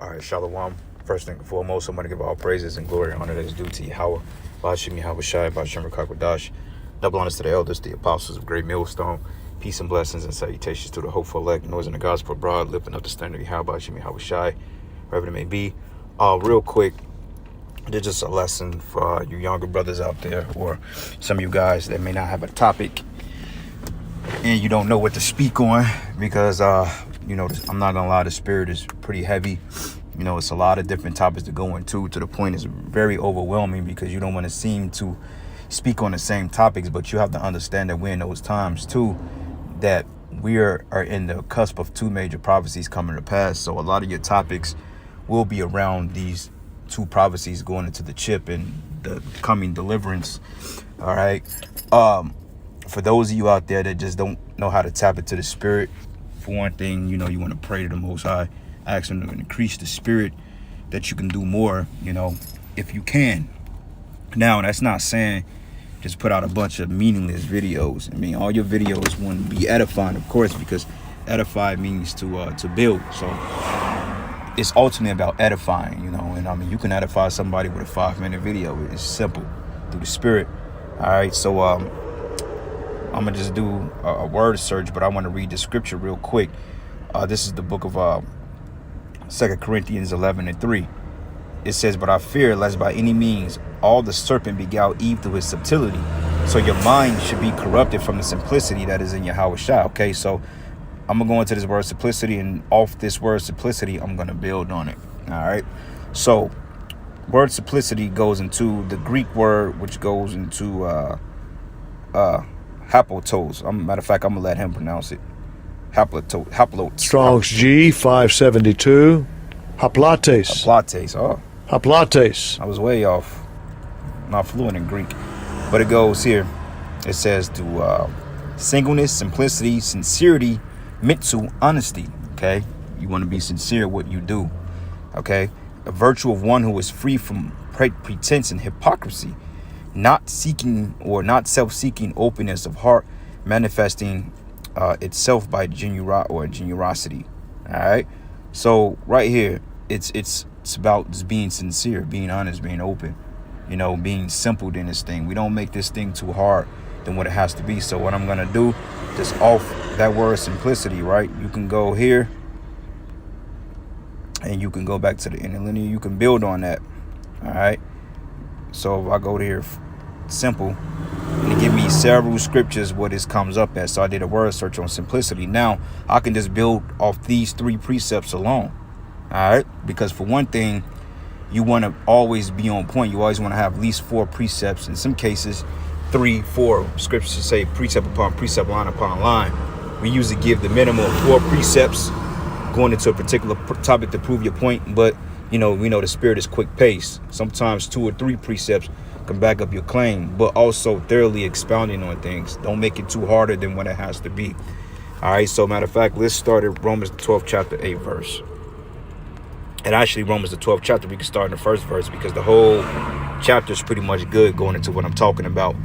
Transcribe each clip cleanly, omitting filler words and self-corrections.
All right, Shalom. First thing and foremost, I'm going to give all praises and glory and honor that is due to Yahweh, Bashim Yahweh Shai, Bashim Rakakwadash. Double honors to the elders, the apostles of Great Millstone. Peace and blessings and salutations to the hopeful elect, noise in the gospel abroad, lifting up the standard of Yahweh, Bashim Yahweh Shai, wherever it may be. Real quick, this is just a lesson for you younger brothers out there, or some of you guys that may not have a topic and you don't know what to speak on, because I'm not gonna lie, the spirit is pretty heavy. It's a lot of different topics to go into, to the point it's very overwhelming, because you don't want to seem to speak on the same topics, but you have to understand that we're in those times too, that we are in the cusp of two major prophecies coming to pass. So a lot of your topics will be around these two prophecies going into the chip and the coming deliverance. All right. For those of you out there that just don't know how to tap into the spirit, for one thing, you want to pray to the Most High, ask him to increase the spirit that you can do more, if you can. Now, that's not saying just put out a bunch of meaningless videos. I mean, all your videos wouldn't be edifying, of course, because edify means to build. So it's ultimately about edifying, and you can edify somebody with a 5-minute video. It's simple through the spirit. All right, so I'm gonna just do a word search, but I want to read the scripture real quick. This is the book of 2 Corinthians 11:3. It says, "But I fear lest by any means all the serpent beguiled Eve through his subtlety. So your mind should be corrupted from the simplicity that is in Yahweh Shai." Okay, so I'm gonna go into this word simplicity, and off this word simplicity, I'm gonna build on it. All right. So word simplicity goes into the Greek word, which goes into hapotos. Matter of fact, I'm gonna let him pronounce it. Haplotes. Strong's G 572. Haplates. Haplates. Oh, Haplates. I was way off. Not fluent in Greek, but it goes here. It says to singleness, simplicity, sincerity, mitsu, honesty. Okay, you want to be sincere what you do. Okay, a virtue of one who is free from pretense and hypocrisy, not seeking or not self-seeking, openness of heart, manifesting itself by generosity. All right, so right here, it's about just being sincere, being honest, being open, being simple in this thing. We don't make this thing too hard than what it has to be. So what I'm gonna do, just off that word simplicity, right? You can go here and you can go back to the interlinear. You can build on that. All right. So if I go to here, simple, and it give me several scriptures where this comes up at. So I did a word search on simplicity. Now I can just build off these 3 precepts alone. All right, because for one thing, you want to always be on point. You always want to have at least 4 precepts. In some cases, 3, 4 scriptures say precept upon precept, line upon line. We usually give the minimum of 4 precepts going into a particular topic to prove your point. But we know the spirit is quick paced. Sometimes 2 or 3 precepts can back up your claim, but also thoroughly expounding on things. Don't make it too harder than what it has to be. All right, so matter of fact, let's start at Romans 12 chapter 8 verse. And actually, Romans the 12th chapter, we can start in the first verse, because the whole chapter is pretty much good going into what I'm talking about.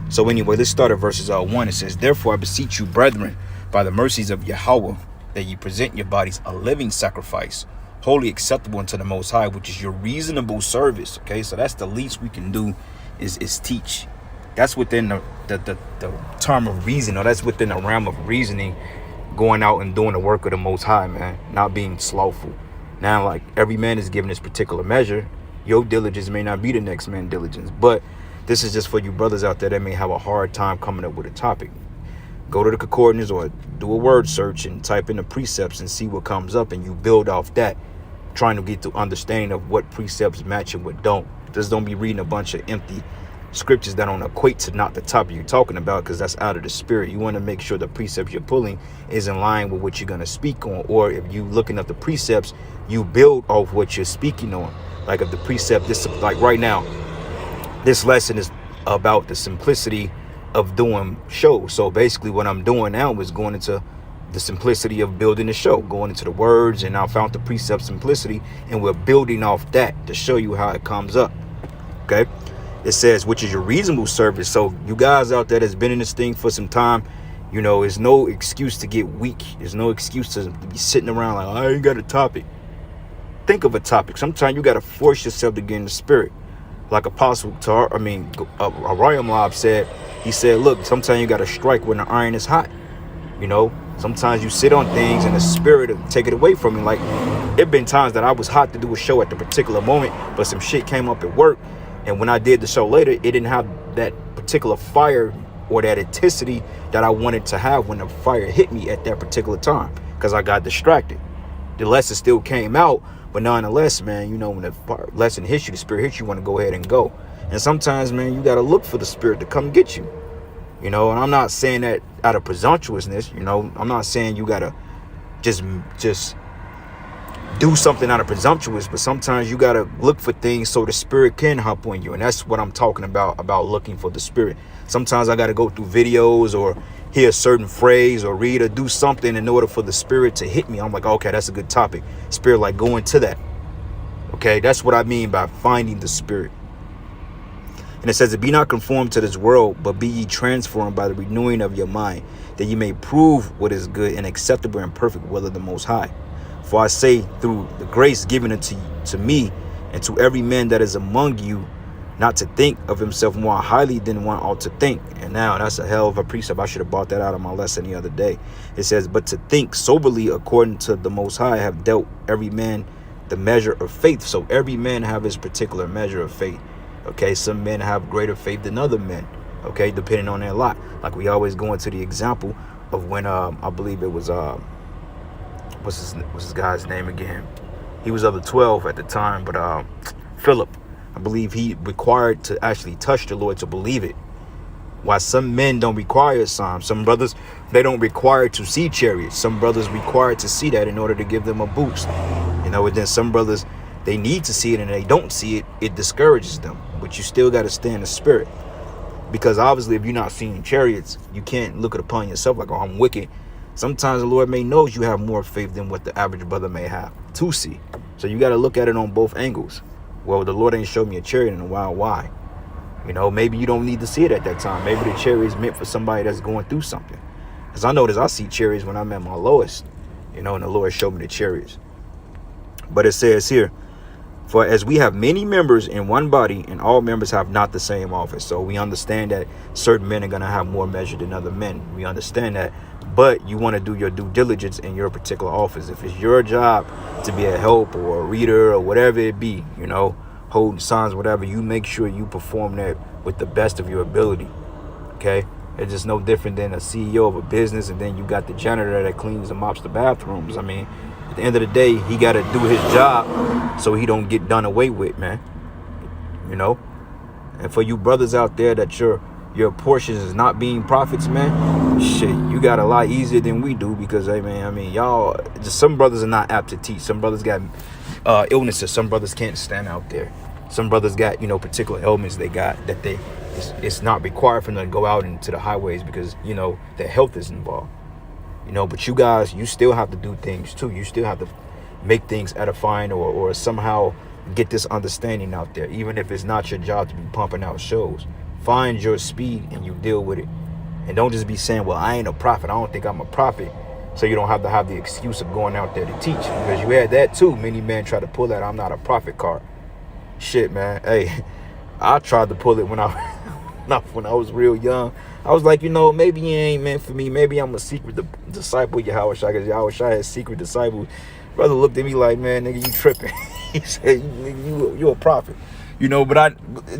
So anyway, let's start at verses 1. It says, "Therefore I beseech you, brethren, by the mercies of Yahweh, that ye present your bodies a living sacrifice, wholly acceptable unto the Most High, which is your reasonable service." Okay, so that's the least we can do is teach. That's within the term of reason, or that's within the realm of reasoning, going out and doing the work of the Most High, man, not being slothful. Now, like, every man is given his particular measure. Your diligence may not be the next man's diligence, but this is just for you brothers out there that may have a hard time coming up with a topic. Go to the concordance or do a word search and type in the precepts and see what comes up, and you build off that, trying to get to understanding of what precepts match and what don't. Just don't be reading a bunch of empty scriptures that don't equate to not the topic you're talking about, because that's out of the spirit. You want to make sure the precepts you're pulling is in line with what you're going to speak on. Or if you looking at the precepts, you build off what you're speaking on. Like if the precept, like right now, this lesson is about the simplicity of doing shows. So basically what I'm doing now is going into the simplicity of building the show, going into the words, and I found the precept simplicity, and we're building off that to show you how it comes up. Okay. It says, which is your reasonable service. So you guys out there that's been in this thing for some time, there's no excuse to get weak. There's no excuse to be sitting around like, I ain't got a topic. think of a topic. Sometimes you got to force yourself to get in the spirit. Like Apostle Ariam Lob said, he said, look, sometimes you got to strike when the iron is hot. You know, sometimes you sit on things and the spirit will take it away from you. Like, it been times that I was hot to do a show at the particular moment, but some shit came up at work. And when I did the show later, it didn't have that particular fire or that intensity that I wanted to have when the fire hit me at that particular time, because I got distracted. The lesson still came out, but nonetheless, man, you know, when the lesson hits you, the spirit hits you, want to go ahead and go. And sometimes, man, you got to look for the spirit to come get you. You know, and I'm not saying that out of presumptuousness, you know, I'm not saying you got to just do something out of presumptuous, but sometimes you got to look for things so the spirit can hop on you. And that's what I'm talking about looking for the spirit. Sometimes I got to go through videos or hear a certain phrase or read or do something in order for the spirit to hit me. I'm like, okay, that's a good topic. Spirit, like, go into that. Okay, that's what I mean by finding the spirit. And it says, be not conformed to this world, but be ye transformed by the renewing of your mind, that ye may prove what is good and acceptable and perfect will of the Most High. For I say, through the grace given unto me and to every man that is among you, not to think of himself more highly than one ought to think. And now that's a hell of a precept. I should have brought that out of my lesson the other day. It says, but to think soberly according to the Most High have dealt every man the measure of faith. So every man have his particular measure of faith. Okay, some men have greater faith than other men. Okay, depending on their lot. Like we always go into the example of when I believe it was what's his guy's name again? He was of the 12 at the time, but Philip, I believe he required to actually touch the Lord to believe it. While some men don't require Psalms. Some brothers, they don't require to see chariots. Some brothers require to see that in order to give them a boost. You know, and then some brothers, they need to see it, and they don't see it, it discourages them. But you still got to stay in the spirit. Because obviously, if you're not seeing chariots, you can't look it upon yourself like, oh, I'm wicked. Sometimes the Lord may know you have more faith than what the average brother may have to see. So you got to look at it on both angles. Well, the Lord ain't showed me a chariot in a while. Why? You know, maybe you don't need to see it at that time. Maybe the chariot is meant for somebody that's going through something. Because I notice I see chariots when I'm at my lowest. You know, and the Lord showed me the chariots. But it says here, for as we have many members in one body, and all members have not the same office. So we understand that certain men are going to have more measure than other men. We understand that. But you want to do your due diligence in your particular office. If it's your job to be a help or a reader or whatever it be, you know, holding signs, whatever, you make sure you perform that with the best of your ability. Okay? It's just no different than a CEO of a business, and then you got the janitor that cleans and mops the bathrooms. I mean, at the end of the day, he got to do his job so he don't get done away with, man. You know? And for you brothers out there that your portions is not being prophets, man, shit, you got a lot easier than we do, because, hey, man, I mean, y'all, just some brothers are not apt to teach. Some brothers got illnesses. Some brothers can't stand out there. Some brothers got, you know, particular ailments they got that it's not required for them to go out into the highways because, you know, their health is involved. You know, but you guys, you still have to do things too. You still have to make things edifying or somehow get this understanding out there, even if it's not your job to be pumping out shows. Find your speed and you deal with it. And don't just be saying, well, I ain't a prophet. I don't think I'm a prophet. So you don't have to have the excuse of going out there to teach, because you had that too. Many men try to pull that I'm not a prophet card. Shit, man. Hey, I tried to pull it when I was real young. I was like, you know, maybe you ain't meant for me. Maybe I'm a secret disciple of Yahushua, because Yahushua has secret disciples. Brother looked at me like, man, nigga, you tripping. He said, you a prophet. You know, but I,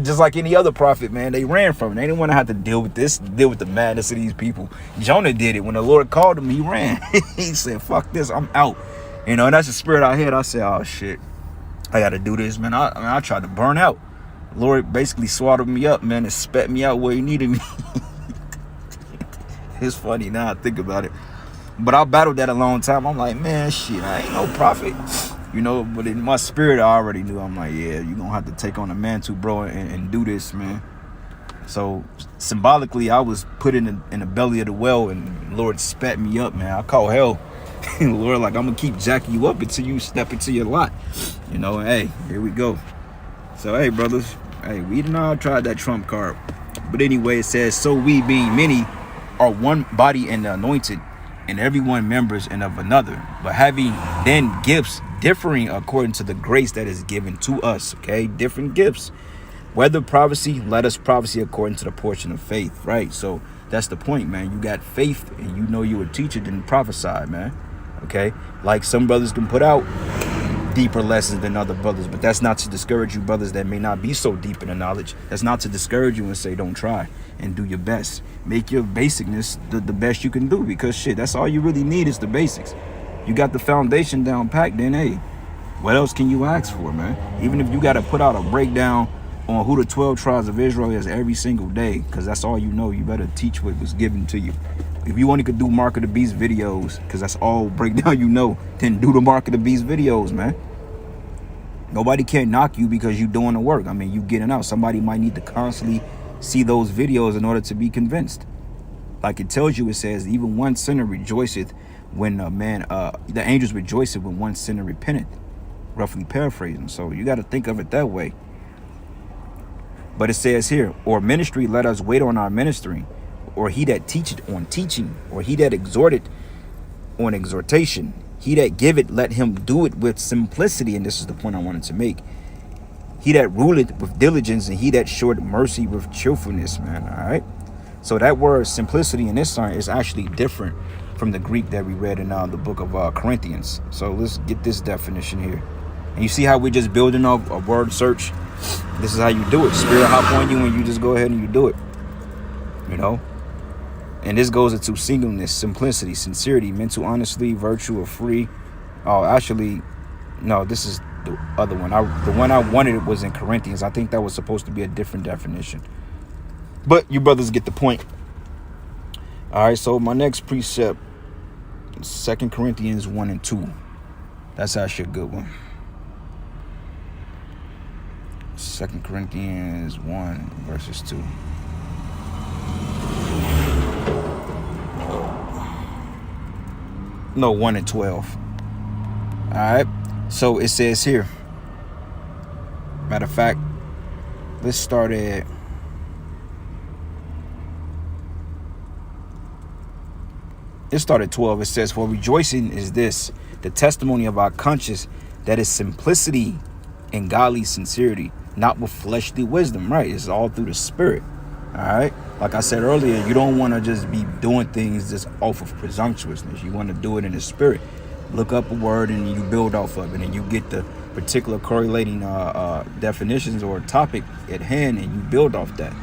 just like any other prophet, man, they ran from it. They didn't want to have to deal with this, deal with the madness of these people. Jonah did it. When the Lord called him, he ran. He said, fuck this, I'm out. You know, and that's the spirit I had. I said, oh, shit, I got to do this, man. I tried to burn out. Lord basically swallowed me up, man, and spat me out where he needed me. It's funny now I think about it. But I battled that a long time. I'm like, man, shit, I ain't no prophet. You know, but in my spirit, I already knew. I'm like, yeah, you're going to have to take on the mantle, bro, and do this, man. So symbolically, I was put in the belly of the well, and the Lord spat me up, man. I call hell. And the Lord, like, I'm going to keep jacking you up until you step into your lot. You know, and hey, here we go. So, hey, brothers, hey, we done all tried that trump card. But anyway, it says, so we being many are one body and anointed, and every one members and of another, but having then gifts differing according to the grace that is given to us. Okay, different gifts. Whether prophecy, let us prophecy according to the portion of faith, right? So that's the point, man. You got faith and you know you a teacher, then prophesy, man. Okay, like some brothers can put out deeper lessons than other brothers, but that's not to discourage you brothers that may not be so deep in the knowledge. That's not to discourage you and say don't try, and do your best. Make your basicness the best you can do, because shit, that's all you really need is the basics. You got the foundation down packed, then hey, what else can you ask for, man? Even if you got to put out a breakdown on who the 12 tribes of Israel is every single day, because that's all you know, you better teach what was given to you. If you only could do Mark of the Beast videos, because that's all breakdown you know, then do the Mark of the Beast videos, man. Nobody can't knock you because you doing the work. I mean, you getting out. Somebody might need to constantly see those videos in order to be convinced. Like it tells you, it says, even one sinner rejoiceth when the angels rejoiceth when one sinner repenteth. Roughly paraphrasing. So you got to think of it that way. But it says here, or ministry, let us wait on our ministering, or he that teacheth on teaching, or he that exhorteth on exhortation, he that giveth, let him do it with simplicity. And this is the point I wanted to make. He that ruleth with diligence, and he that showeth mercy with cheerfulness, man. All right. So that word simplicity in this sign is actually different from the Greek that we read in the book of Corinthians. So let's get this definition here. And you see how we're just building off a word search. This is how you do it. Spirit hop on you and you just go ahead and you do it. You know? And this goes into singleness, simplicity, sincerity, mental honesty, virtue, or free. Oh, actually, no, this is the other one. The one I wanted was in Corinthians. I think that was supposed to be a different definition. But you brothers get the point. All right, so my next precept, 2 Corinthians 1 and 2. That's actually a good one. 2 Corinthians 1 verses 2. No, 1 and 12. All right. So it says here. Matter of fact, let's start at It started 12. It says, for rejoicing is this, the testimony of our conscience, that is simplicity and godly sincerity, not with fleshly wisdom, right? It's all through the spirit. All right. Like I said earlier, you don't want to just be doing things just off of presumptuousness. You want to do it in the spirit. Look up a word and you build off of it, and you get the particular correlating definitions or topic at hand, and you build off that.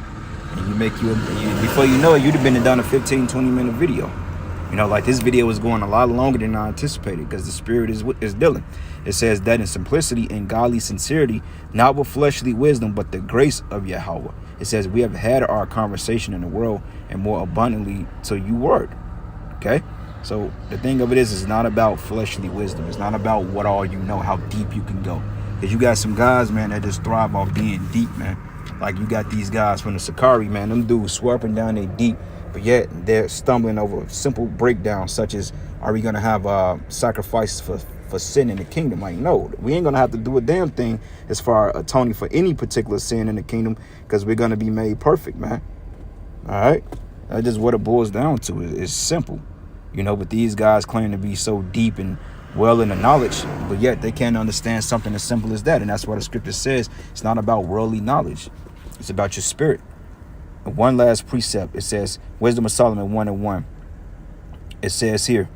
And you make before you know it, you'd have been done a 15-20 minute video. You know, like this video is going a lot longer than I anticipated, because the spirit is dealing. It says that in simplicity and godly sincerity, not with fleshly wisdom, but the grace of Yahweh. It says we have had our conversation in the world, and more abundantly to you word. Okay. So the thing of it is, it's not about fleshly wisdom. It's not about what all you know, how deep you can go. Because you got some guys, man, that just thrive off being deep, man. Like you got these guys from the Sakari, man. Them dudes swerping down they deep, but yet they're stumbling over simple breakdowns such as, are we going to have sacrifices for sin in the kingdom? Like, no, we ain't going to have to do a damn thing as far as atoning for any particular sin in the kingdom, because we're going to be made perfect, man. All right. That's just what it boils down to. It's simple. You know, but these guys claim to be so deep and well in the knowledge, but yet they can't understand something as simple as that. And that's why the scripture says it's not about worldly knowledge. It's about your spirit. And one last precept. It says, Wisdom of Solomon 1 and 1. It says here,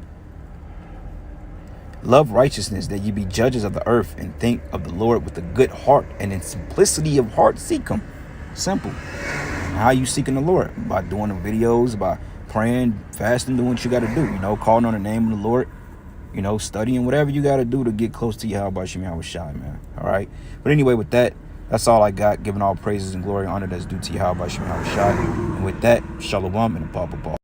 love righteousness, that ye be judges of the earth, and think of the Lord with a good heart, and in simplicity of heart seek him. Simple. How are you seeking the Lord? By doing the videos, by praying, fasting, doing what you got to do, you know, calling on the name of the Lord, you know, studying, whatever you got to do to get close to Yahweh Shem Yahweh Shai, man. All right. But anyway, with that, that's all I got. Giving all praises and glory and honor that's due to Yahweh Shem Yahweh Shai. And with that, shalom and a papa.